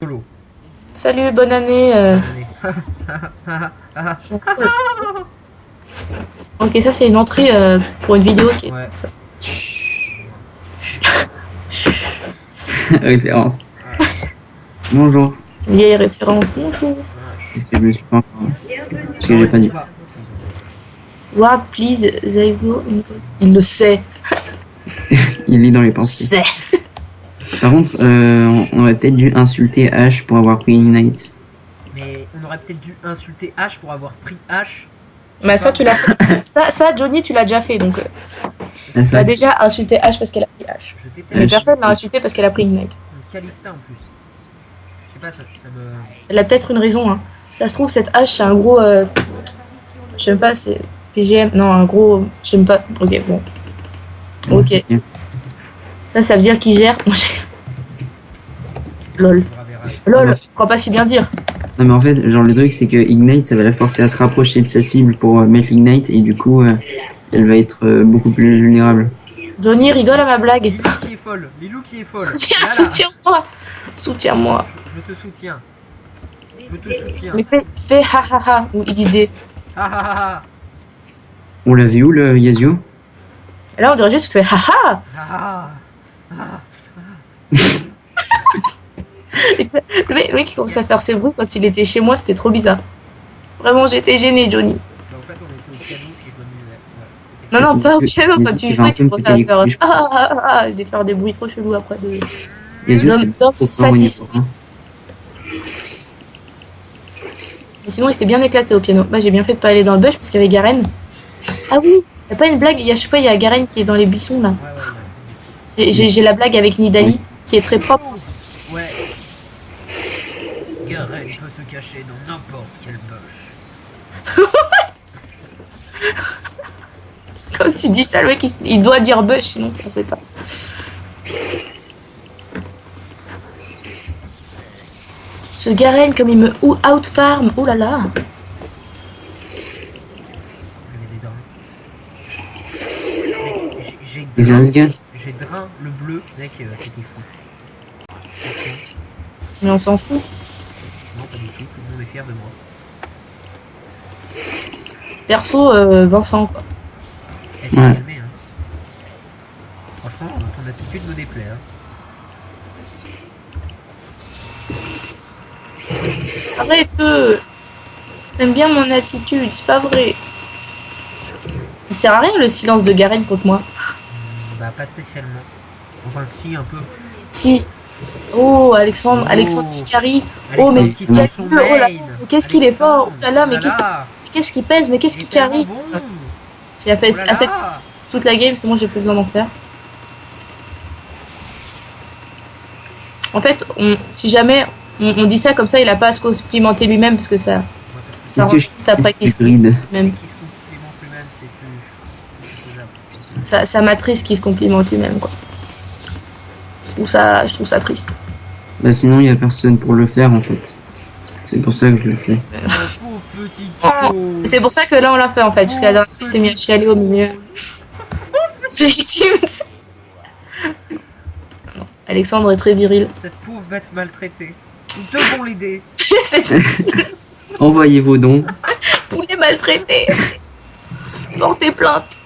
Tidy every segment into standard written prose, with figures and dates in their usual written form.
Solo. Salut, bonne année. Allez. Ok, ça c'est une entrée pour une vidéo qui est Ouais. Référence. Ouais. Bonjour. vieille référence. Bonjour. Est-ce que je me suis pas encore... Parce que Non, j'ai ils pas sont dit. pas. What, please, Zaigo. Il le sait. Il lit dans les Il pensées. sait. Par contre, on aurait peut-être dû insulter Ash pour avoir pris Ignite. Mais on aurait peut-être dû insulter H pour avoir pris H. Mais ça, tu l'as fait. Ça, Johnny, tu l'as déjà fait. Donc, Ah, tu as ça, déjà insulté H parce qu'elle a pris H. Je déteste. Mais H. personne l'a insulté parce qu'elle a pris Ignite. Kalista en plus. Je sais pas, ça me. Elle a peut-être une raison. Hein. Ça se trouve, cette H, c'est un gros. Je sais pas, c'est PGM. Non, un gros. Je sais pas. Ok, bon. Ok. Ça veut dire qu'il gère. Lol. Lol, je crois pas si bien dire. Non mais en fait, genre le truc c'est que Ignite ça va la forcer à se rapprocher de sa cible pour mettre l'Ignite et du coup elle va être beaucoup plus vulnérable. Johnny rigole à ma blague. Lilou qui est folle. Lilou qui est folle. Soutiens, Là, là. soutiens-moi. Soutiens-moi. Je te soutiens. Je te soutiens. Mais fais ha ha ha ou XD. Ah ah ah On l'a vu où le Yasuo? Et là, on dirait juste que tu fais ha ha. ah ah. Le mec qui commence à faire ses bruits quand il était chez moi, c'était trop bizarre. Vraiment, j'étais gênée, Johnny. Bah, en fait, on était au piano qui est venu. Non, non, pas au piano. Quand tu jouais, tu commençais à faire je ah pense. ah ah ah et faire des bruits trop chelous après. Yasuo D'homme c'est trop fort au satisfait. niveau, hein. Mais sinon, il s'est bien éclaté au piano. Bah, j'ai bien fait de pas aller dans le bush parce qu'il y avait Garen. Ah oui, y'a pas une blague. À chaque fois, il y a Garen qui est dans les buissons là. Ouais, ouais, J'ai la blague avec Nidali qui est très propre. ouais. Garen peut se cacher dans n'importe quel bush. Quand tu dis ça, le mec il doit dire bush, sinon ça ne fait pas. Ce Garen, comme il me out-farm, oh là là. Les Ozga. J'ai Drain, le bleu, mec, c'était fou. Mais on s'en fout. Non, pas du tout, tout le monde est fier de moi. Perso, Vincent, quoi. Elle s'est Ouais. calmée, hein. Franchement, ton attitude me déplaît, hein. Arrête, t'aimes bien mon attitude, c'est pas vrai. Il sert à rien le silence de Garen contre moi. Bah, pas spécialement. Enfin, si, un peu. Si. Oh, Alexandre, Oh. Alexandre qui carry. Oh, mais Alexandre qui sort son oh là, main. mais qu'est-ce qu'il est fort. Oh là là, mais Alexandre, qu'est-ce qu'il pèse, mais qu'est-ce il est qu'il carry. tellement bon. J'ai fait Oh là assez là. toute la game, c'est bon, j'ai plus besoin d'en faire. En fait, si jamais on dit ça comme ça, il a pas à se complimenter lui-même parce que ça Est-ce que je juste après qu'il se grid? même. Qui se complimente lui-même, c'est plus faisable. Ça m'attriste qu'il se complimente lui-même, quoi. Je trouve ça triste. Bah sinon il y a personne pour le faire en fait. C'est pour ça que je le fais. Pauvre petit Oh, Kyo. c'est pour ça que là on l'a fait en fait, parce que la dernière fois il s'est mis à chialer au milieu. Légitime. Non, Alexandre est très viril. Cette pauvre bête maltraitée. Nous devons l'aider. Envoyez vos dons. Poulet maltraité. Portez plainte.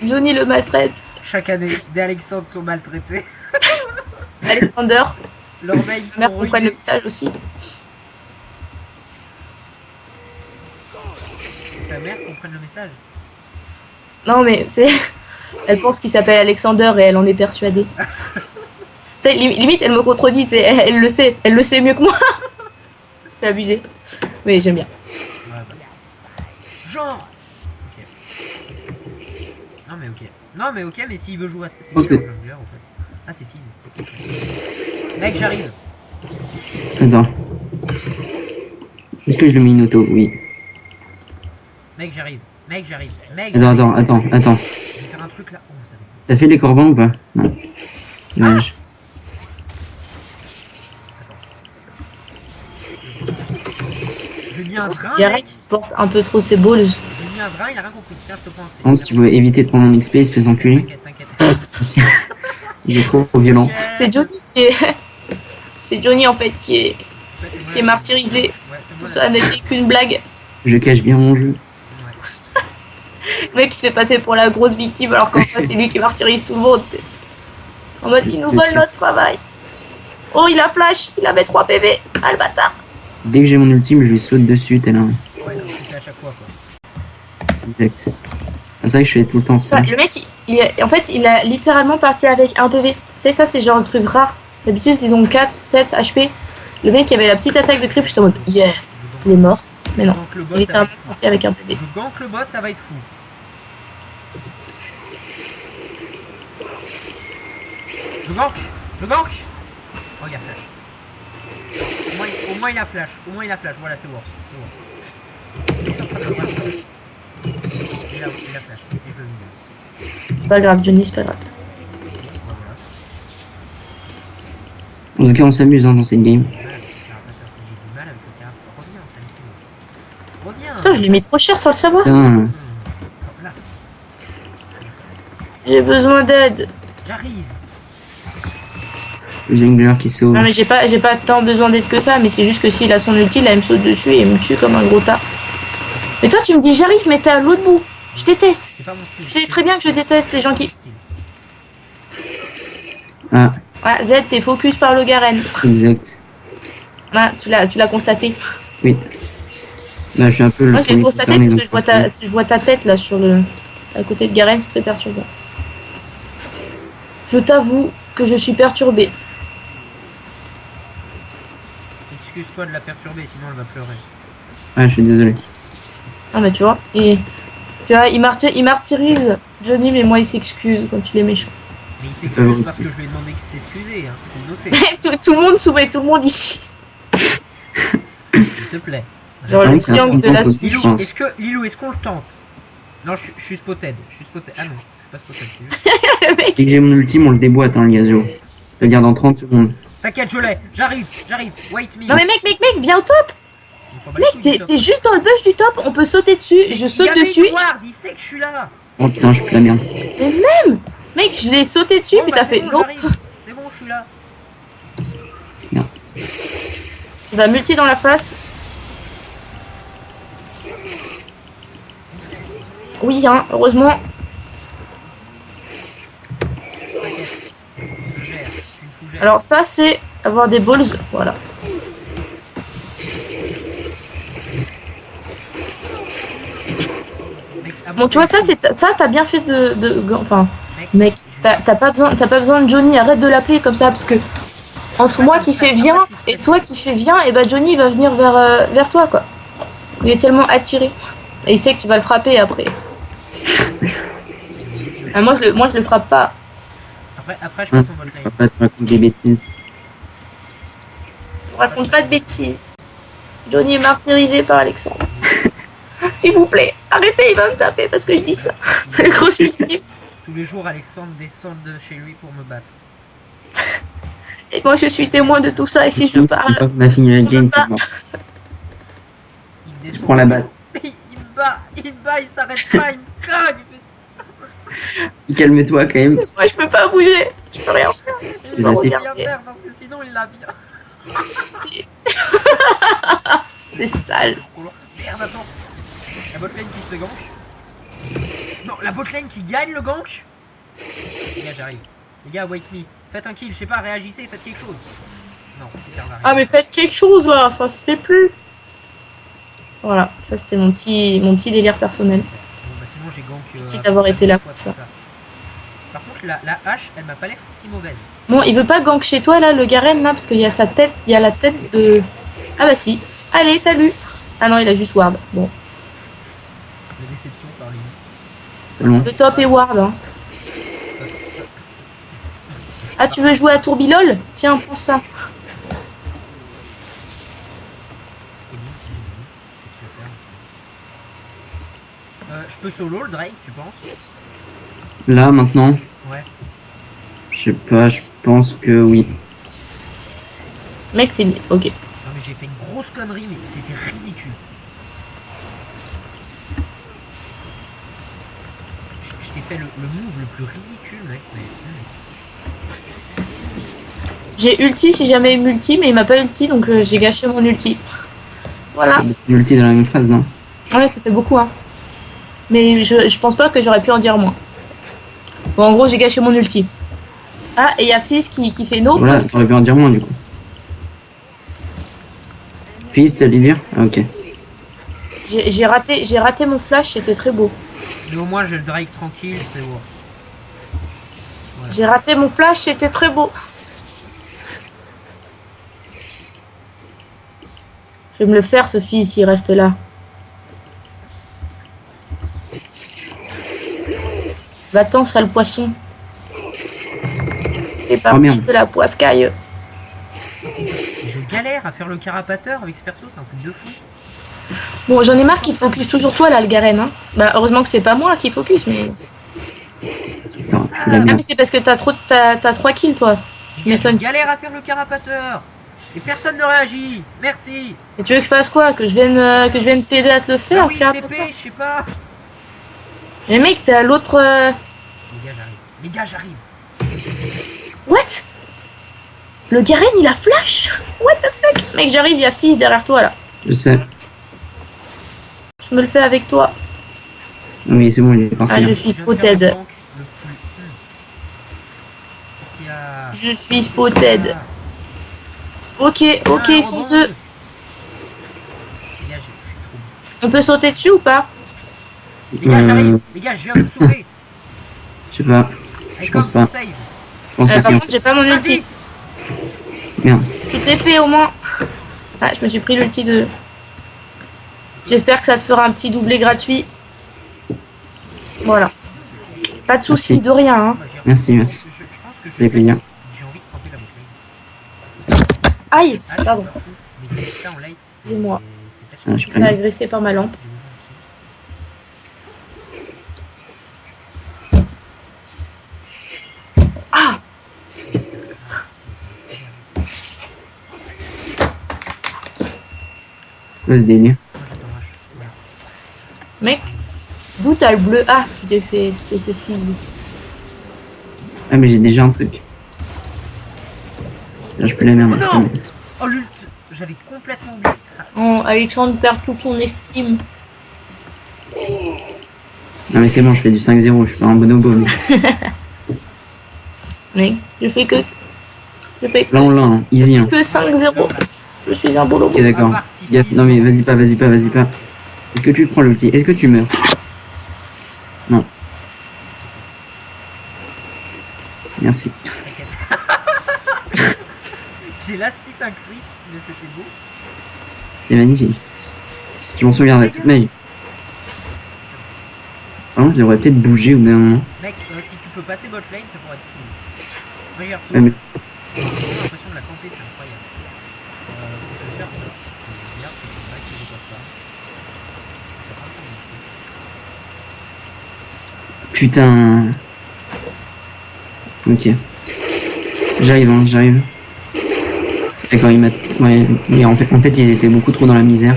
Johnny le maltraite. Chaque année, des Alexandres sont maltraités. Alexander, Leurs mails ma mère sont comprenne le ruinés. message aussi. Ta mère comprenne le message. Non mais c'est... Elle pense qu'il s'appelle Alexander et elle en est persuadée. T'sais, limite elle me contredit, t'sais, elle le sait mieux que moi. C'est abusé. Mais j'aime bien. Ouais, bah. Genre. Ok. Non mais ok. Non mais ok, mais s'il veut jouer à c'est pense que- jungler en fait. Ah c'est Fizz. Mec j'arrive. Attends. Est-ce que je le mets une auto? Oui. Mec j'arrive. Mec j'arrive. Mec Attends. je vais faire un truc là. Oh, ça va. T'as fait les corbans ou pas? Non. Dommage. J'ai mis un drain, Garen mec. qui porte un peu trop ses balls. J'ai mis un drain, il a rien compris. Tiens, ce point. Par contre, si tu veux éviter de prendre mon XP, espèce d'enculé. T'inquiète, t'inquiète. Il est trop violent. C'est Johnny qui est... C'est Johnny en fait qui c'est moi est la- martyrisé. Ouais, c'est Tout moi ça n'était qu'une blague. Je cache bien mon jeu. Ouais. Le mec qui se fait passer pour la grosse victime alors qu'en fait c'est lui qui martyrise tout le monde. C'est en mode ils nous volent notre travail. Oh il a flash, il avait 3 PV. Ah le bâtard. Dès que j'ai mon ultime, je lui saute dessus, tel un. Ouais, comme tu fais à chaque fois, quoi. Exact. C'est ça que je fais tout le temps ça. Enfin, le mec en fait il a littéralement parti avec 1 PV. Tu sais ça c'est genre le truc rare. D'habitude ils ont 4, 7 HP. Le mec qui avait la petite attaque de creep, j'étais en mode yeah, il est mort. Mais non, Donc le bot, il est ça va littéralement être fou. parti avec 1 PV. Je gank le bot, ça va être fou. Je gank. Oh, il a flash. Au moins il a flash. Voilà, c'est bon. Il a flash. Et je le mets. C'est pas grave, Johnny, c'est pas grave. Voilà. En tout cas, on s'amuse hein, dans cette game. J'ai du mal avec le caractère. Reviens, Sanity. Reviens. Putain, je l'ai mis trop cher sans le savoir. Putain, Là, J'ai besoin d'aide. j'arrive. le jungler qui sauve. Non mais j'ai pas tant besoin d'aide que ça, mais c'est juste que s'il a son ulti, là il me saute dessus et il me tue comme un gros tas. Mais toi tu me dis j'arrive, mais t'es à l'autre bout. Je déteste. C'est pas mon style. Tu sais très bien que je déteste les gens qui... Ah, Ah, Z, t'es focus par le Garen. exact. Ah, tu l'as constaté. Oui. Bah, je suis un peu le Moi je l'ai premier constaté concerné, parce que donc je vois ta tête là sur le... à côté de Garen, c'est très perturbant. Je t'avoue que je suis perturbée. Excuse-toi de la perturber, sinon elle va pleurer. Ah, je suis désolé. Ah bah tu vois, et... Tu vois, il martyrise Johnny, mais moi il s'excuse quand il est méchant. Mais il s'excuse parce que je lui ai demandé qu'il s'excusait, hein. C'est noté. tout le monde soumet tout le monde ici. S'il te plaît. Genre Ah le oui, c'est un triangle de la fondement suite. positif. Lilou, est-ce qu'on le tente? Non, je suis spotted. Ah non, je suis pas spotted. c'est juste- Le mec, Dès que j'ai mon ultime, on le déboîte, hein, le gazo. C'est-à-dire dans 30 secondes. T'inquiète, je l'ai. J'arrive. Wait me. non mais mec, viens au top. Il faut pas les Mec, couilles du top. t'es juste dans le bush du top, on peut sauter dessus, je saute Il y avait dessus. une ward, il sait que je suis là. Oh putain, je pue la merde. Mec, je l'ai sauté dessus, Bon, puis bah, t'as c'est fait bon, non. j'arrive. C'est bon, je suis là. Il va multi dans la face. Oui, hein, heureusement. T'inquiète. Je gère. Je suis une fougère. Alors ça, c'est avoir des balls, voilà. Mec, ah Bon, tu vois, ça, t'as bien fait enfin, mec, t'as pas besoin de Johnny, arrête de l'appeler comme ça, parce que entre moi qui fais viens et toi qui fais viens, et bah Johnny va venir vers toi, quoi. Il est tellement attiré. Et il sait que tu vas le frapper après. Ah, moi, je le frappe pas. Après, je passe en bot Tu vas lane. pas te raconter des bêtises. Je raconte pas de bêtises. Johnny est martyrisé par Alexandre. S'il vous plaît, arrêtez, il va me taper parce que je dis ça. Le gros suicide. Tous les jours, Alexandre descend de chez lui pour me battre. Et moi, je suis témoin de tout ça. Et si je Une parle, fois qu'on a fini la on game, peut pas. c'est mort. Il descend. Je prends la balle. Il me bat, il s'arrête pas, il me cogne. Calme-toi quand même. moi, je peux pas bouger. Je peux rien faire. Il Vous va assez- rien faire parce que sinon il l'a bien. C'est c'est sale. Merde, attends. La botlane qui se gank. Non, la botlane qui gagne le gank. Les gars, j'arrive. Les gars, wake me. Faites un kill, je sais pas, réagissez, faites quelque chose. Non, ça sert à rien. Ah, mais faites quelque chose là, ça se fait plus. Voilà, ça c'était mon petit délire personnel. Bon, bah sinon j'ai gank. Merci d'avoir été là pour ça. Par contre, la hache, elle m'a pas l'air si mauvaise. Bon, il veut pas gank chez toi là, le Garen là, parce qu'il y a sa tête, il y a la tête de. Ah bah si. Allez, salut. Ah non, il a juste ward. Bon, La déception par lui. Seulement. le top est ward. Hein. Ah, tu veux jouer à Tourbilol? Tiens, prends ça. Je peux solo le Drake, tu penses? Là, maintenant, Ouais. je sais pas, je pense que oui. Mec, t'es. Ok. Non mais j'ai fait une grosse connerie, mais c'était ridicule. Je t'ai fait le move le plus ridicule, mec. Mais... J'ai ulti si jamais il m'ulti, mais il m'a pas ulti, donc j'ai gâché mon ulti. Voilà. L'ulti dans la même phase, non? Ouais, ça fait beaucoup, hein. Mais je pense pas que j'aurais pu en dire moins. Bon, en gros, j'ai gâché mon ulti. Ah, et il y a Fizz qui fait no. Voilà, t'aurais pu en dire moins du coup. Fils, t'allais dire? Ah, ok. J'ai raté mon flash, c'était très beau. Mais au moins, j'ai le Drake tranquille, c'est bon. J'ai raté mon flash, c'était très beau. Je vais me le faire, ce Fizz, s'il reste là. Va-t'en, sale poisson. C'est parti merde. de la poiscaille. Je galère à faire le carapateur avec ce perso, c'est un truc de fou. Bon, j'en ai marre qu'il te focus toujours toi, là, le Garen. Hein. Bah, heureusement que c'est pas moi qui focus, mais... Attends, je fais la Ah, merde. mais c'est parce que t'as 3 kills, toi. Tu m'étonnes. Je galère à faire le carapateur. Et personne ne réagit. Merci. Et tu veux que je fasse quoi? Que je vienne t'aider à te le Ah faire, oui, ce une épée, je sais pas. Mais mec, t'es à l'autre... Les gars, j'arrive. Les gars, j'arrive. What? Le Garen, il a flash? What the fuck? Mec, j'arrive, il y a Fizz derrière toi, là. Je sais. Je me le fais avec toi. Oui, c'est bon, il est parti. Ah, là. je suis Je viens de faire spotted. le tank le plus- Qu'est-ce qu'il y a Je suis spotted. Ah. Ok, ok, Ah, ils sont rebond. deux. Les gars, je suis trop On peut sauter dessus ou pas? bon. Les gars, j'arrive. Les gars, je viens de vous sauver. Je sais pas. Avec pense un pas. save. Je pense que Par c'est contre, j'ai pas mon ulti. Merde. Je t'ai fait au moins. Ah, je me suis pris l'ulti de... J'espère que ça te fera un petit doublé gratuit. Voilà. Pas de soucis, Merci. de rien. Hein. Merci, merci. Je pense que Ça fait plaisir. J'ai envie de tenter la boucle. Aïe, Ah, pardon. mais ça en light, Excusez-moi. c'est Ah, Je je me peux fais agresser par ma lampe. Ah! Quoi ce délire? Mec, d'où t'as le bleu? Ah, tu t'es fait Fizz. Ah, mais j'ai déjà un truc. Là, je peux la merde. Oh non! Oh l'ult, j'avais complètement oublié. Ah, Oh, Alexandre perd toute son estime. Non, mais c'est bon, je fais du 5-0. Je suis pas un bonobo. Mec, je fais que Là, on l'a, hein. Easy, hein. 5-0. Je suis un bolobo. Ok, d'accord. Non, mais vas-y pas, vas-y pas, vas-y pas. Est-ce que tu prends l'outil? Est-ce que tu meurs? Non. Merci. t'inquiète. J'ai la petite un cri, mais c'était beau. C'était magnifique. Je m'en souviendrai toute ma vie. Vraiment, je devrais peut-être bouger au bout d'un moment. Mec, si tu peux passer bot lane, ça pourrait être cool. Regarde, Ouais, mais- j'ai l'impression de la camper, c'est incroyable. Je vais faire ça. C'est bien, c'est vrai que je passe pas. Ça prend pas non plus. Putain. Ok. J'arrive, hein, j'arrive. D'accord, il m'a... Ouais, mais en fait, ils étaient beaucoup trop dans la misère.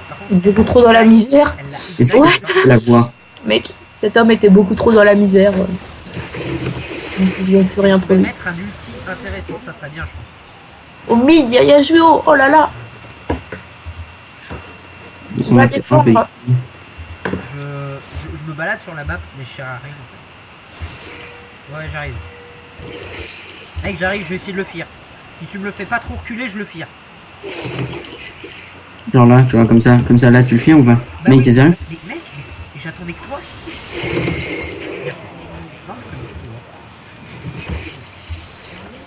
Par contre, Beaucoup trop dans la misère. elle l'a Est-ce que What? tu peux la voir? Mec, cet homme était beaucoup trop dans la misère. Nous ne pouvions plus rien pour lui. mettre un ulti intéressant, ça serait bien, je pense. Au mid, il y a Yasuo. Oh là là. Ils On sont va là, peut-être un peu- défendre. Je me balade sur la map, mais je sers à rien. En fait. Ouais, j'arrive. Mec, j'arrive, je vais essayer de le faire. Si tu me le fais pas trop reculer, je le fire. Genre là, tu vois, comme ça, là, tu le fais ou pas? Bah Mec, oui. t'es sérieux? Mais mec, mais j'attendais que toi.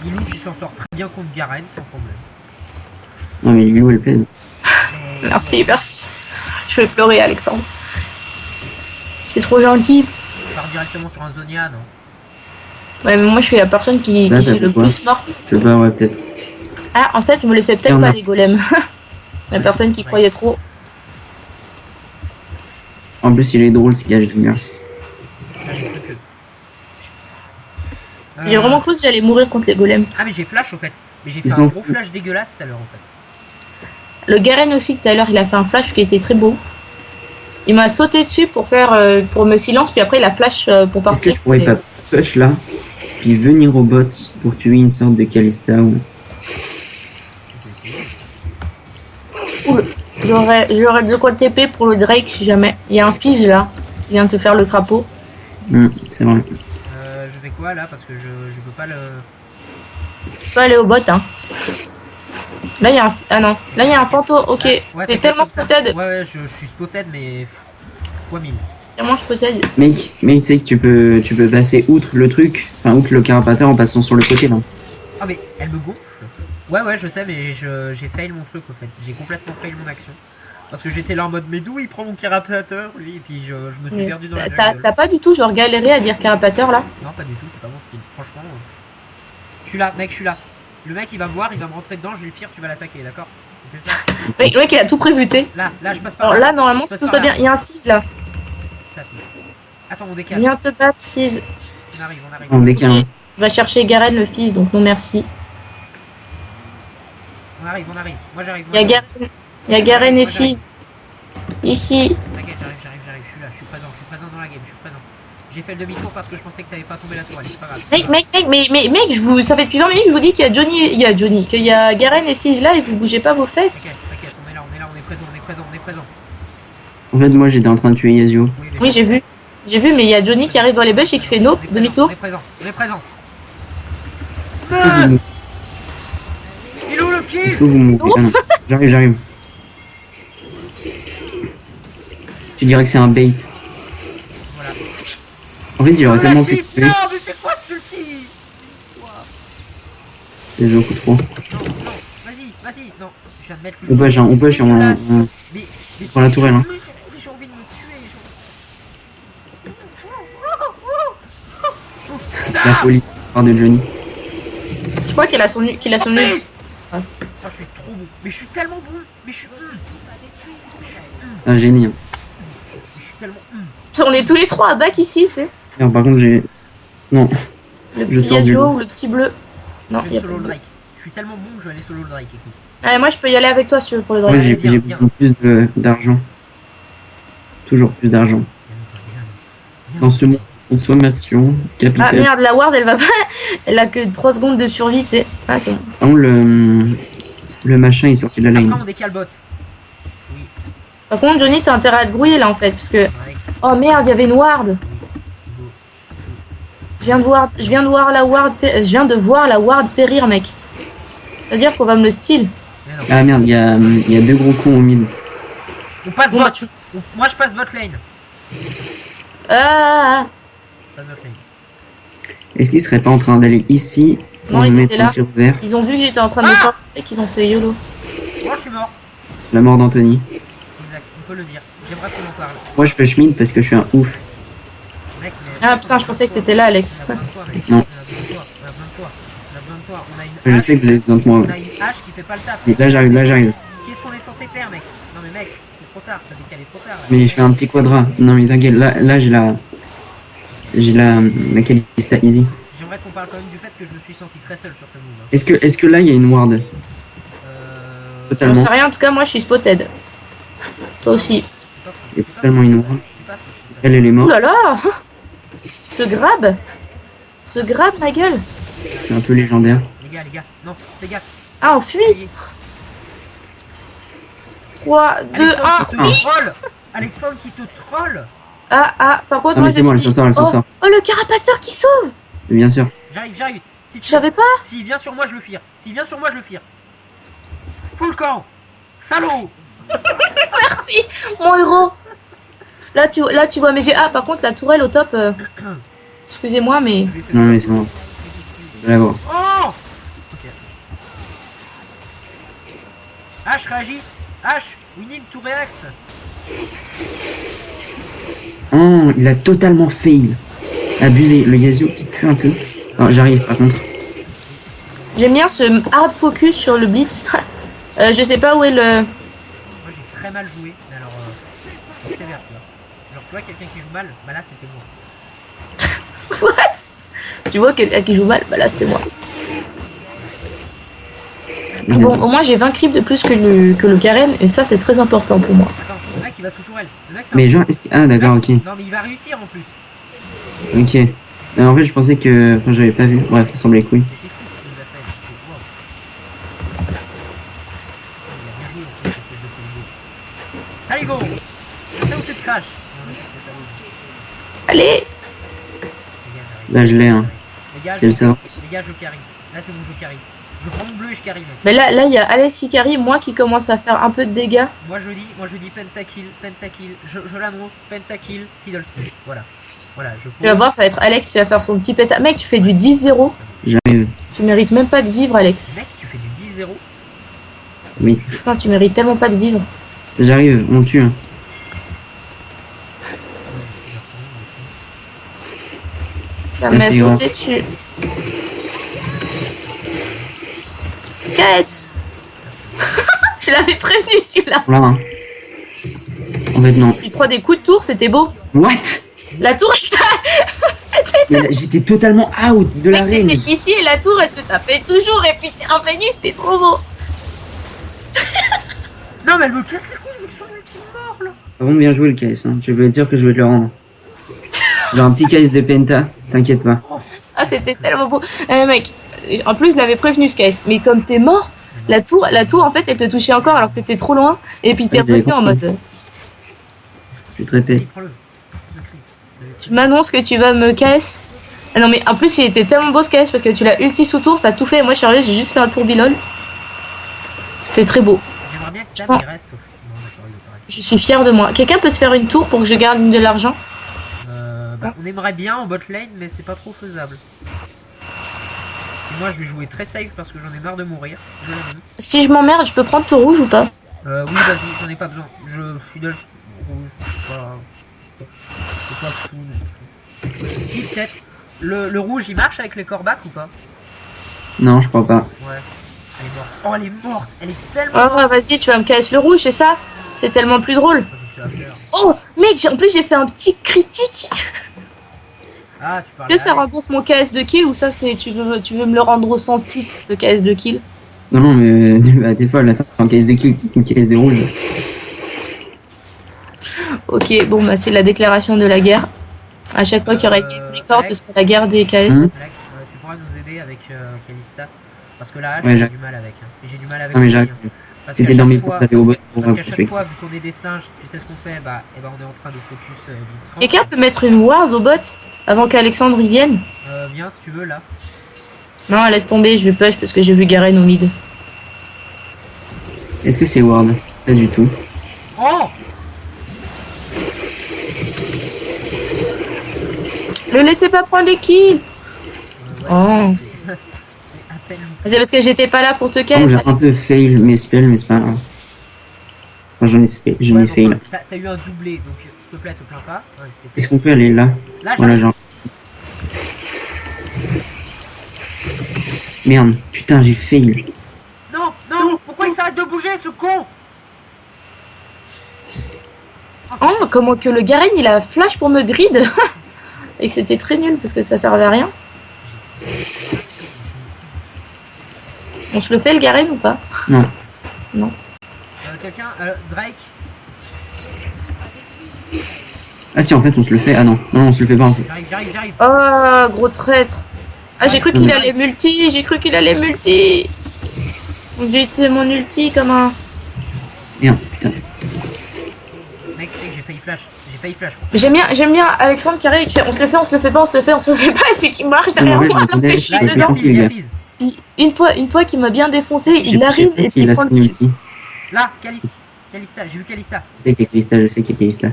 Lilou, tu s'en sors très bien contre Garen, sans problème. Non, mais Lilou, elle pèse. Merci, merci. Je vais pleurer, Alexandre. C'est trop gentil. Tu pars directement sur un Zonia, non? Ouais, mais moi, je suis la personne qui Là, s'est t'as le fait quoi? plus morte. Je sais pas, ouais, peut-être. Ah, en fait, je me les fais peut-être Il y en pas, a. les golems. La personne qui croyait trop. En plus, il est drôle, ce gars, j'aime bien. Là, j'ai cru que- J'ai vraiment cru que j'allais mourir contre les golems. Ah, mais j'ai flash, au fait. Mais j'ai fait Ils un sont gros fous. flash dégueulasse tout à l'heure, en fait. Le Garen aussi, tout à l'heure, il a fait un flash qui était très beau. Il m'a sauté dessus pour faire pour me silence, puis après il a flash pour Est-ce que partir. je pourrais pas push là? puis venir au bot pour tuer une sorte de Kalista ou... Cool. J'aurais de quoi TP pour le Drake si jamais. Il y a un fige là qui vient de te faire le crapaud. c'est vrai. Je fais quoi là parce que je peux pas le. Tu peux aller au bot hein. Là il y a un... Ah non. Là il y a un fantôme. Ok. Ouais, T'es t'inquiète, tellement comme ça. spotted. Ouais, je suis spotted mais fois 1000. Tellement spotted. Mec, tu sais que tu peux passer outre le truc, enfin outre le carapateur en passant sur le côté là. Ah mais elle me gonfle. Ouais je sais mais j'ai fail mon truc en fait. J'ai complètement fail mon action. Parce que j'étais là en mode mais d'où il prend mon carapateur lui et puis je me suis Mais perdu dans la T'as jungle. pas du tout genre galéré à dire carapateur là? Non pas du tout, c'est pas mon style. Franchement. Je suis là, mec, je suis là. Le mec il va me voir, il va me rentrer dedans, je vais le pire, tu vas l'attaquer, d'accord? On fait ça. Le mec il a tout prévu tu sais. Là je passe par Alors là normalement Je si passe tout se par passe bien. là. Il y a un fils là. Ça, attends, on décale. Viens te battre fils. On arrive. On décale. Ok. Je vais chercher Garen le fils donc non merci. On arrive. Moi j'arrive. Il y a Garen et fils. Ici. T'inquiète, j'arrive, je suis là, je suis présent dans la game, je suis présent. J'ai fait le demi-tour parce que je pensais que t'avais pas tombé la tourelle, c'est pas grave. Mec, ça fait depuis 20 minutes que je vous dis qu'il y a Johnny, qu'il y a Garen et fils là et vous bougez pas vos fesses. T'inquiète, on est là, on est présent. En fait, moi j'étais en train de tuer Yasuo. Oui, j'ai vu. Mais il y a Johnny qui arrive dans les bush et qui fait nope, demi-tour. On est présent. Est-ce que vous, Il est où le est-ce kill? que vous mourrez? Ah non, j'arrive. Tu dirais que c'est un bait. Voilà. En fait, il aurait tellement pu Non, tuer. mais c'est quoi ce ulti? C'est beaucoup trop. Non, vas-y, non. Je viens de mettre On push, on Mais prend la tourelle. Hein. j'ai envie de me tuer. La folie part de Johnny. Je crois qu'il a son ult. Ah, je suis trop bon. Mais je suis tellement bon. Mais je suis Un génie. Hein. Je suis tellement On est tous les trois à back ici, tu sais. Alors, par contre, j'ai. Non. Le Je petit sors du Yasuo lot. ou le petit bleu. Non, Je il y vais a solo pas le de... Drake. Je suis tellement bon que je vais aller solo le Drake, écoute. Allez, moi je peux y aller avec toi si tu veux pour le Moi, Drake. j'ai viens. besoin de plus d'argent. Toujours plus d'argent. Dans ce monde de consommation Ah capitale. merde, la ward elle va pas. Elle a que 3 secondes de survie, tu sais. Ah, c'est bon. Par contre, le machin est sorti de la lane. Après, on décale bot. Oui. Par contre, Johnny, t'as intérêt à te grouiller là en fait. Parce que. Ouais. Oh merde, il y avait une ward. Go. Je viens de voir la ward périr, mec. C'est-à-dire qu'on va me le steal. Mais non. Ah merde, il y a deux gros cons au mid. On passe Bon, bot. bah, tu... Moi, je passe bot lane. Ah Je passe bot lane. Est-ce qu'ils seraient pas en train d'aller ici pour Non, me ils mettre étaient un là. tir vert? Ils ont vu que j'étais en train de me faire et qu'ils ont fait YOLO. Moi, je suis mort. La mort d'Anthony. Exact, on peut le dire. J'aimerais qu'on en parle. Moi je push mid parce que je suis un ouf. Mec, mais... Ah putain, je pensais que t'étais là, Alex. On a besoin de toi, mec. Non. On a besoin de toi. On a besoin de toi. On a une Je hache. sais que vous avez besoin de moi. On Ouais. a une hache qui fait pas le taf. Et là j'arrive. Qu'est-ce qu'on est censé faire, mec? Non, mais mec, c'est trop tard. T'as décalé trop tard. Là. Mais je fais un petit quadra. Non mais t'inquiète, là j'ai la Kalista easy. J'aimerais qu'on parle quand même du fait que je me suis senti très seul sur ce move. Hein. Est-ce que là il y a une ward? J'en Totalement. sais rien, en tout cas, moi je suis spotted. Toi aussi. Il y a totalement une ward. C'est pas faux. Elle est Ouh morte. là là Ce grab, ma gueule. C'est un peu légendaire. Les gars, non, fais gaffe. Ah, on fuit. 3, 2, 1. Alexandre qui te Oui. troll. Alexandre qui te troll. Ah, par contre, Non moi mais c'est bon, elle suis... s'en sort. Oh, le carapateur qui sauve. Bien sûr. J'arrive. Si Je savais pas. S'il vient sur moi, je le fire. Full camp. Salaud. Merci, mon héros. Là, tu vois mes yeux. Ah, par contre, la tourelle au top. Excusez-moi, mais. Non mais c'est bon. Je vais la voir. Oh. Ok. H réagit. H, we need to react. Oh, il a totalement fail. Abusé. Le Yasuo qui pue un peu. Oh, j'arrive par contre. J'aime bien ce hard focus sur le blitz. Je sais pas où est le. Moi j'ai très mal joué, mais alors c'est sévère, tu vois. Genre tu vois quelqu'un qui joue mal, bah là c'était moi. What? Tu vois quelqu'un qui joue mal? Bah là, c'était moi. Bon, au moins j'ai 20 creeps de plus que le Garen, et ça c'est très important pour moi. Attends, le mec il va sous tourelle. Le mec c'est Mais un... genre, est-ce que... Ah d'accord, ok. Non mais il va réussir en plus. Ok. En fait, je pensais que. Enfin, j'avais pas vu. Bref, ça semblait cool. Mais c'est fou ce qu'il nous a fait. C'est wow. Il a bien joué en fait, espèce de Saligo. Saligo. Je sais où tu te craches. Non, mais c'est Saligo. Allez. Les gars, j'arrive. Là, je l'ai, hein. Les gars, C'est le savoir. les gars, je carry. Là, c'est bon, je carry. Je prends mon bleu et je carry, mec. Mais là, il y a Alex qui carry, moi qui commence à faire un peu de dégâts. Moi je dis pentakill, pentakill. Je l'annonce, pentakill, fiddlestick. Voilà. Voilà, je Tu vas voir, ça va être Alex qui va faire son petit pétard. Mec, tu fais du 10-0. J'arrive. Tu mérites même pas de vivre, Alex. Mec, tu fais du 10-0. Oui. Putain, tu mérites tellement pas de vivre. J'arrive, on tue. Hein. Ça m'a sauté dessus. Qu'est-ce Je l'avais prévenu celui-là. Là, hein. En fait, non. Il prend des coups de tour, c'était beau. What? La tour, Mais là, j'étais totalement out de la mec, range. t'étais ici et la tour, elle te tapait toujours. Et puis t'es revenu, c'était trop beau. Non, mais elle me casse les couilles avec son ultime mort là. Ah bon, bien joué le KS. Hein. Je veux dire que je vais te le rendre. Genre un petit KS de Penta, t'inquiète pas. Ah, c'était tellement beau. Mec, en plus, je l'avais prévenu ce caisse. Mais comme t'es mort, la tour, en fait, elle te touchait encore alors que t'étais trop loin. Et puis t'es Ouais, j'avais revenu en compris. mode. Je te répète. Prends-le. Tu m'annonces que tu vas me caisse. Ah non, mais en plus, il était tellement beau ce caisse parce que tu l'as ulti sous tour, t'as tout fait. Et moi, je suis arrivé, j'ai juste fait un tour bilol. C'était très beau. J'aimerais bien que Je Tam il reste. Non, d'accord, il est pas resté. Je suis fière de moi. Quelqu'un peut se faire une tour pour que je garde de l'argent? Bah, on aimerait bien en bot lane, mais c'est pas trop faisable. Et moi, je vais jouer très safe parce que j'en ai marre de mourir. Je l'avoue. Si je m'emmerde, je peux prendre tour rouge ou pas? Oui, vas-y, j'en ai pas besoin. Je suis de rouge. C'est pas fou non plus. Si, peut-être. Le rouge, il marche avec les corbacs ou pas? Non, je crois pas. Ouais. Elle est morte. Oh, elle est morte. Elle est tellement Oh, morte. vas-y, tu vas me casser le rouge, c'est ça? C'est tellement plus drôle. Qu'est-ce que tu vas faire? Oh, mec, en plus, j'ai fait un petit critique. Ah, tu Est-ce parles que ça rembourse mon KS de kill ou ça, c'est tu veux me le rendre sans tout, le KS de kill? Non, non, mais bah, des fois, là, t'as un KS de kill, une KS de rouge. Ok, bon, bah, c'est la déclaration de la guerre. À chaque fois qu'il y aura une game record, ce sera la guerre des KS. Hum. Alex, tu pourras nous aider avec Kalista. Parce que là, Ouais, j'ai j'arrive. du mal avec. Et j'ai du mal avec Non, mais les j'arrive. chiens. Parce C'était qu'à dans chaque mes fois- potes d'aller au bot pour Parce qu'à faire chaque fois, vu qu'on est des singes, tu sais ce qu'on fait, bah, on est en train de focus Blitzcrank. Quelqu'un peut mettre une ward au bot avant qu'Alexandre y vienne? Viens si tu veux là. Non, laisse tomber, je vais push parce que j'ai vu Garen au mid. Est-ce que c'est Ward? Pas du tout. Oh Le laissez pas prendre les kills! Ouais, Oh. c'est à peine. C'est parce que j'étais pas là pour te Bon, casser. j'ai un peu fail mes spells, mais c'est pas grave. Enfin, j'en ai, j'en ai Ouais, fail. bon, t'as eu un doublé, donc s'il te plaît, te plains pas. Ouais, c'était- Est-ce qu'on peut aller là? Là, Voilà, j'arrive. genre. Merde, putain, j'ai fail. Non, non, pourquoi il s'arrête de bouger ce con? Oh, comment que le Garen il a flash pour me grid et que c'était très nul parce que ça servait à rien. On se le fait le Garen ou pas? Non. Quelqu'un, Drake. Ah si, en fait, on se le fait. Ah non, non, on se le fait pas en fait. J'arrive. Oh, gros traître. Ah, j'ai cru qu'il allait multi, j'ai cru qu'il allait multi. Donc j'ai utilisé mon ulti comme un... Merde, putain. Mec, tu sais que j'ai failli flash. J'aime bien Alexandre Carré qui fait on se le fait, on se le fait pas, on se le fait, on se le fait pas et puis qui marche derrière Ouais, moi je alors que disais, je suis Là, Ouais, dedans. tranquille, gars. Puis une fois qu'il m'a bien défoncé, Je il sais arrive pas et s'il il a prend son le kill. ulti. Là, Kalista, j'ai vu Kalista. Je sais qu'il y a Kalista, je sais qu'il y a Kalista.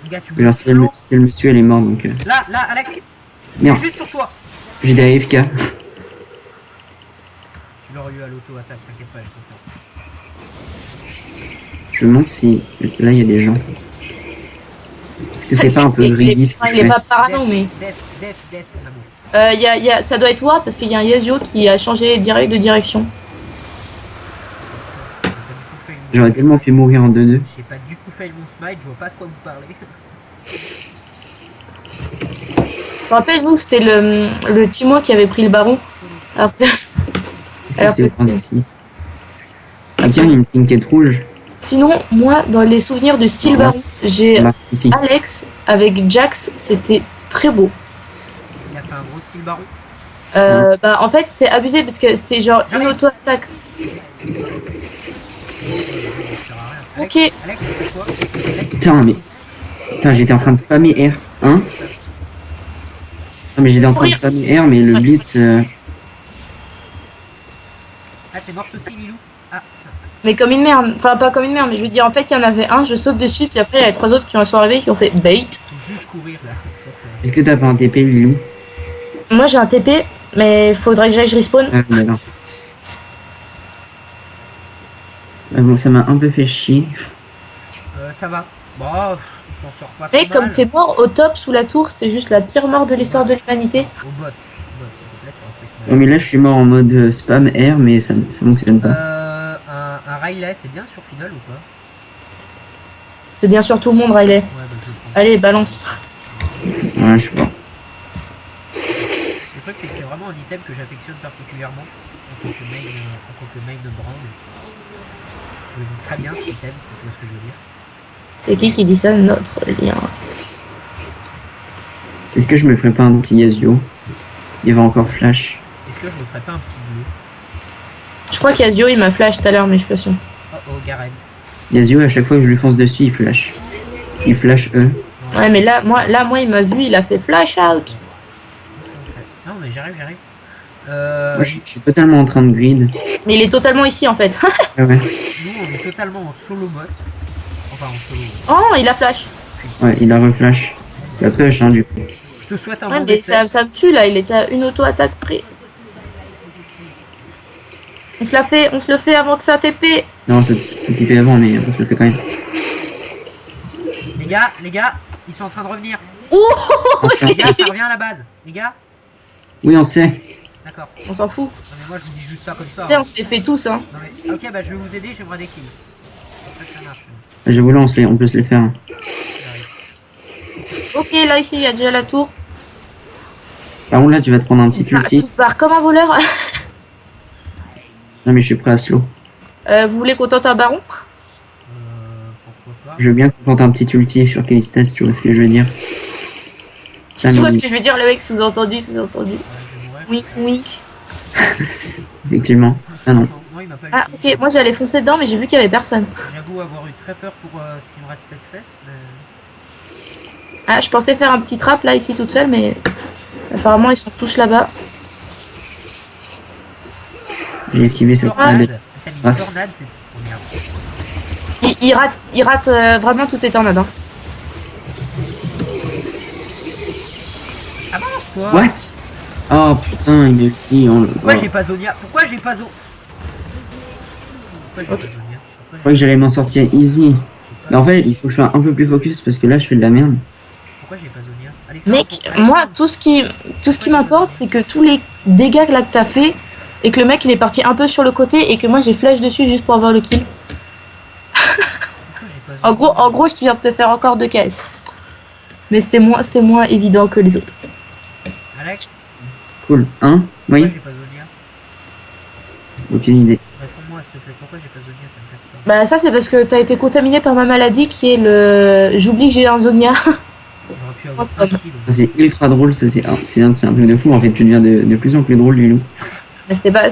Les gars, tu Mais alors, si elle, si elle me suit, elle est morte donc. Là, Alex. Merde, Juste sur toi. j'ai des AFK. Tu l'aurais eu à l'auto-attaque, t'inquiète pas, elle est contente. Je me demande si là il y a des gens. Est-ce que c'est pas un peu greedy ce que je Il est fais? pas parano mais... Death, mon amour. Ça doit être Ward parce qu'il y a un Yasuo qui a changé direct de direction. J'ai pas du tout fait une- J'aurais tellement pu mourir en 2-2. J'ai pas du tout fait mon smite, je vois pas de quoi vous parlez. Je me rappelle, nous, c'était le Timo qui avait pris le baron. Alors que... Est-ce que Alors c'est que Ward ici? Quelqu'un a une trinket rouge? Sinon, moi, dans les souvenirs de style Ouais. baron, j'ai Là, ici. Alex avec Jax, c'était très beau. style baron. Bah en fait c'était abusé parce que c'était genre une auto-attaque. Ça sert à rien. Ok. Alex, tu fais quoi Alex, Putain, mais. Putain, j'étais en train de spammer R. Hein? Non, mais j'étais en train de spammer R, mais le blitz. Ah, t'es morte aussi, Lilou? Ah, Mais comme une merde, enfin pas comme une merde, mais je veux dire en fait il y en avait un, je saute dessus, puis après il y a les 3 autres qui sont arrivés qui ont fait bait. faut juste courir là. Est-ce que t'as pas un TP, Lilou? Moi j'ai un TP, mais faudrait que j'aille je respawn. Ah, d'accord. Bon, ça m'a un peu fait chier. Ça va. Bon, on s'en sort pas Mais trop comme mal. t'es mort au top sous la tour, c'était juste la pire mort de l'histoire de l'humanité. Au bot. S'il te plaît, ça respecte Ouais, mais là, je suis mort en mode spam R, mais ça fonctionne pas. un Riley, c'est bien sur Final ou pas? C'est bien sûr tout le monde, Riley. Ouais, bah je le prends. Allez, balance. Ouais, je sais pas. Le truc, c'est que c'est vraiment un item que j'affectionne particulièrement en tant que main de brand. Je le dis très bien cet item, si tu vois ce que je veux dire. C'est qui dit ça? Notre lien. Est-ce que je me ferais pas un petit Yasuo? Il y avait encore Flash. Est-ce que je me ferais pas un petit bleu? Je crois qu'Yasuo il m'a flash tout à l'heure, mais je suis pas sûr. Oh oh, Garen. Yasuo, à chaque fois que je lui fonce dessus, il flash. Il flash E. Ouais, mais là, moi il m'a vu, il a fait flash out. Non, mais j'arrive. Moi, je suis totalement en train de grid. Mais il est totalement ici en fait. Ouais, ouais. Nous, on est totalement en solo mode. Enfin, en solo. Oh, il a flash. Ouais, il a reflash. Il a push, hein, du coup. Je te souhaite un Ouais, bon mais essai. ça me tue là, il était à une auto-attaque près. On se le fait avant que ça TP. Non, c'était fait avant, mais on se le fait quand même. Les gars, ils sont en train de revenir. Enfin, Les gars, ça revient à la base. Les gars, oui, on sait. d'accord. On s'en fout. Non, mais moi, je vous dis juste ça comme ça. Tu sais, hein. on se les fait tous hein. Non, mais, ok, bah je vais vous aider, j'aimerais des kills. C'est comme ça que ça marche. J'avoue, là, on peut se les faire. Hein. J'arrive. Ok, là ici il y a déjà la tour. Par contre, là, tu vas te prendre un petit Tu ulti. te barres comme un voleur. Non, mais je suis prêt à slow. Vous voulez qu'on tente un baron? Pourquoi pas. Je veux bien qu'on tente un petit ulti sur Callistas, tu vois ce que je veux dire. Si tu vois ce que je veux dire, le mec sous-entendu. Je vais mourir. Wink wink. Effectivement. Ah non. Non, il m'a pas Ah utilisé. ok, moi j'allais foncer dedans mais j'ai vu qu'il y avait personne. J'avoue avoir eu très peur pour ce qui me restait de fesses, mais... Ah, je pensais faire un petit trap là ici toute seule mais apparemment ils sont tous là-bas. J'ai esquivé cette Tornade. grenade. T'as mis Ah, une tornade, c'est... Oh merde. Il rate vraiment toutes ces tornades. Hein. Ah mince, quoi. What? Oh putain, il est ulti. Pourquoi Oh. j'ai pas Zonia? Pourquoi j'ai pas Zo... Pourquoi j'ai Ok. pas Zonia? Je crois que j'allais m'en sortir easy. Mais en fait, il faut que je sois un peu plus focus parce que là, je fais de la merde. Pourquoi j'ai pas Zonia? Alexandre, Mec, Alexandre, moi tout ce qui m'importe c'est que tous les dégâts là que t'as fait et que le mec il est parti un peu sur le côté et que moi j'ai flash dessus juste pour avoir le kill. pourquoi j'ai pas Zonia? En gros je viens de te faire encore 2 KS. Mais c'était moins évident que les autres. Alex, Cool. Hein? pourquoi Oui? j'ai pas Zonia? Aucune idée. Réponds-moi s'il te plaît, pourquoi j'ai pas Zonia? Ça me fait peur. Bah ça c'est parce que t'as été contaminé par ma maladie qui est le... J'oublie que j'ai un Zonia. J'aurais pu avoir Oh, un kill. Ça, c'est ultra drôle. Ça, c'est un truc de fou. En fait, tu deviens de plus en plus drôle, Lulou. Mais c'était pas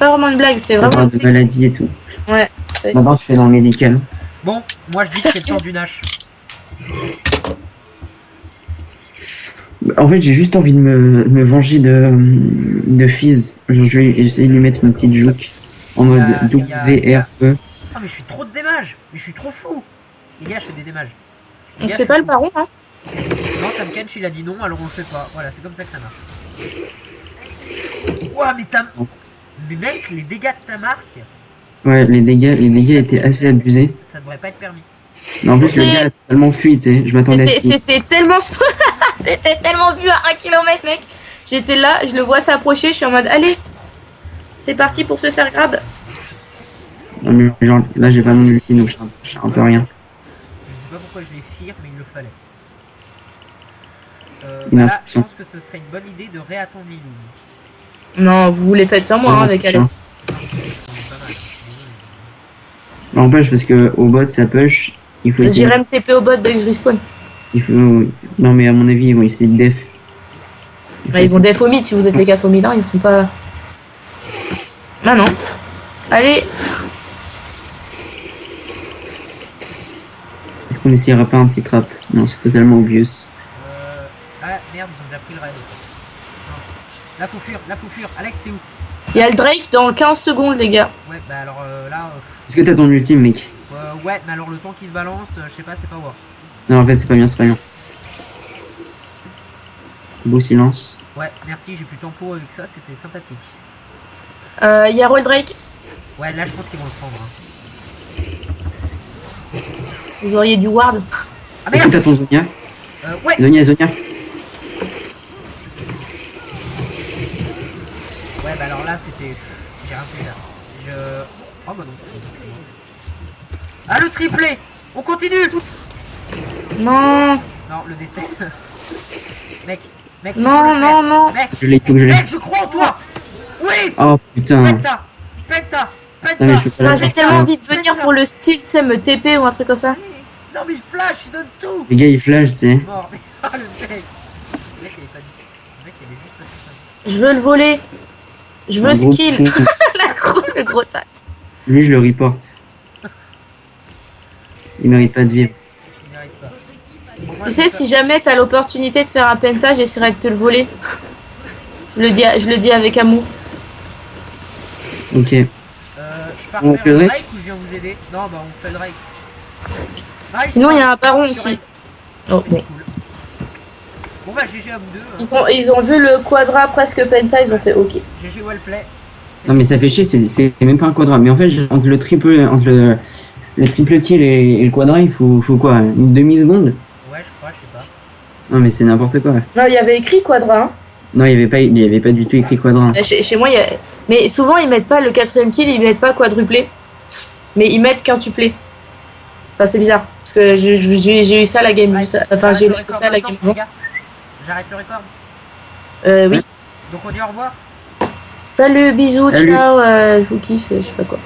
vraiment une blague, c'est On vraiment... parle de maladie et tout. Ouais. Maintenant, tu fais dans le médical. Bon, moi je dis que c'est le temps d'une hache. En fait, j'ai juste envie de me venger de Fizz. Genre, je vais essayer de lui mettre une petite juke en mode WRE. Ah mais je suis trop de démage. Mais je suis trop fou. Les gars, je fais des démages. Les On gars, se fait je pas suis le baron hein. fou. Non, Tamkench il a dit non, alors on le fait pas. Voilà, c'est comme ça que ça marche. Ouah, mais mais mec, les dégâts de ta marque, Ouais, les dégâts étaient assez abusés. ça devrait pas être permis. Mais en plus, le C'était- gars a totalement fui, tu sais. Je m'attendais à ce qu'il... C'était tellement... C'était tellement vu à 1 km mec. J'étais là, je le vois s'approcher, je suis en mode allez. C'est parti pour se faire grab. Non, mais genre, là, j'ai pas mon ulti, donc je suis un peu rien. Je sais pas pourquoi je les fire, mais il le fallait. Il a Là, je l'impression. pense que ce serait une bonne idée de réattendre Lilou. Non, vous les faites sans moi hein, avec Alex. On est pas mal, je suis désolé. N'empêche, parce que au bot, ça push. Il faut essayer... J'irai me TP au bot dès que je respawn. Il faut... Non, mais à mon avis, ils vont essayer de def. Bah, ils vont def au mid si vous êtes les 4 au mid, hein, ils font pas. Ah non. Allez. Est-ce qu'on essayera pas un petit trap? Non, c'est totalement obvious. Ah merde, ils ont déjà pris le raid. Non. Là faut fuir. Alex, t'es où? Il y a le Drake dans 15 secondes, les gars. Ouais, bah alors là. Est-ce que t'as ton ultime, mec? Ouais, mais alors le temps qui se balance, je sais pas, c'est pas voir. Non, en fait, c'est pas bien, c'est pas bien. Beau silence. Ouais, merci, j'ai plus tempo avec ça, c'était sympathique. Il y a Roll Drake. Ouais, là je pense qu'ils vont le prendre. Hein. Vous auriez du ward. Ah Est-ce que merde. t'as ton Zonia? Ouais. Zonia. Ouais, bah alors là c'était. J'ai rien fait là. Oh bah non. Ah le triplé. On continue. Non. Non, le décès. Mec. Non. Mec, Je l'ai, il faut que je l'ai. mec, je crois en toi. Oui. Oh putain. Faites ça. Non, mais je peux pas Enfin, la j'ai faire. tellement envie de venir pour le style, tu sais, me TP ou un truc comme ça. Non mais il flash, il donne tout. Les gars, ils flash, c'est. Mort. Mais ah le mec. Le mec il est pas dit. Le mec il avait juste passé ça. Je veux le voler. Je veux Un gros skill. con. Le gros tasse. Lui, je le reporte. Il mérite pas de vivre. Il mérite pas. Bon, moi, Tu je sais, vais si jamais t'as l'opportunité de faire un penta, j'essaierai de te le voler. Je le dis avec amour. Ok. je pars On faire fait le un Drake Drake ou je viens vous aider? Non, bah on fait le Drake. Drake, Sinon, il y a un baron sur aussi. un- Oh, bon. Cool. Bon bah GG à vous deux. Ils ont vu le quadra presque penta, ils ont fait ok. GG wellplay. Non, mais ça fait chier, c'est même pas un quadra. Mais en fait, entre le triple kill et le quadra, il faut quoi? Une demi-seconde? Ouais, je crois, je sais pas. Non, mais c'est n'importe quoi. Non, il y avait écrit quadra. Hein. Non, il y avait pas du tout écrit quadra. Chez moi, il y a... Mais souvent, ils mettent pas le 4ème kill, ils mettent pas quadruplé. Mais ils mettent quintuplé. Enfin, c'est bizarre. Parce que j'ai eu ça la game juste. Enfin, j'ai eu ça la game avant. J'arrête le record. Oui. Donc on dit au revoir. Salut, bisous, Salut. ciao, je vous kiffe, je sais pas quoi.